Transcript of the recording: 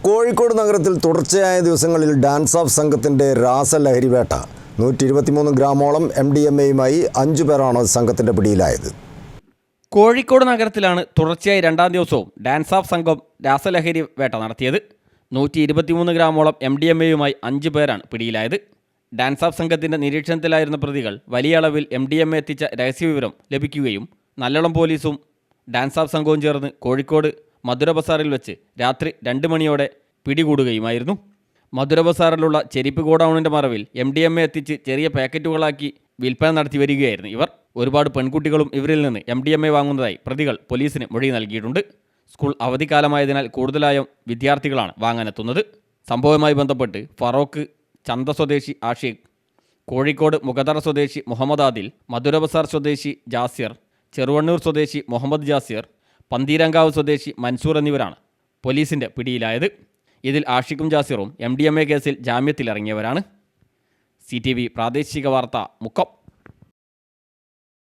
കോഴിക്കോട് നഗരത്തിൽ തുടർച്ചയായ ദിവസങ്ങളിൽ ഡാൻസ് ഓഫ് സംഘത്തിൻ്റെ രാസലഹരി വേട്ട 123 ഗ്രാമോളം MDMAയുമായി 5 പേരാണ് സംഘത്തിൻ്റെ പിടിയിലായത്. കോഴിക്കോട് നഗരത്തിലാണ് തുടർച്ചയായി രണ്ടാം ദിവസവും ഡാൻസ് ഓഫ് സംഘം രാസലഹരി വേട്ട നടത്തിയത്. 123 ഗ്രാമോളം MDMAയുമായി 5 പേരാണ് പിടിയിലായത്. ഡാൻസ് ഓഫ് സംഘത്തിൻ്റെ നിരീക്ഷണത്തിലായിരുന്ന പ്രതികൾ വലിയ അളവിൽ MDMA എത്തിച്ച രഹസ്യവിവരം ലഭിക്കുകയും നല്ലോളം പോലീസും ഡാൻസ് ഓഫ് സംഘവും ചേർന്ന് കോഴിക്കോട് മധുര ബസാറിൽ വെച്ച് രാത്രി 2 മണിയോടെ പിടികൂടുകയുമായിരുന്നു. മധുര ബസാറിലുള്ള ചെരിപ്പ് ഗോഡൌണിൻ്റെ മറവിൽ MDMA എത്തിച്ച് ചെറിയ പാക്കറ്റുകളാക്കി വിൽപ്പന നടത്തി വരികയായിരുന്നു ഇവർ. ഒരുപാട് പെൺകുട്ടികളും ഇവരിൽ നിന്ന് MDMA വാങ്ങുന്നതായി പ്രതികൾ പോലീസിന് മൊഴി നൽകിയിട്ടുണ്ട്. സ്കൂൾ അവധിക്കാലമായതിനാൽ കൂടുതലായും വിദ്യാർത്ഥികളാണ് വാങ്ങാനെത്തുന്നത്. സംഭവവുമായി ബന്ധപ്പെട്ട് ഫറോക്ക് ചന്ത സ്വദേശി ആഷിഖ്, കോഴിക്കോട് മുഖതറ സ്വദേശി മുഹമ്മദ് ആദിൽ, മധുര ബസാർ സ്വദേശി ജാസിർ, ചെറുവണ്ണൂർ സ്വദേശി മുഹമ്മദ് ജാസിർ, പന്തീരങ്കാവ് സ്വദേശി മൻസൂർ എന്നിവരാണ് പോലീസിൻ്റെ പിടിയിലായത്. ഇതിൽ ആഷിഖും ജാസിറും MDMA കേസിൽ ജാമ്യത്തിലിറങ്ങിയവരാണ്. CTV പ്രാദേശിക വാർത്ത മുക്കം.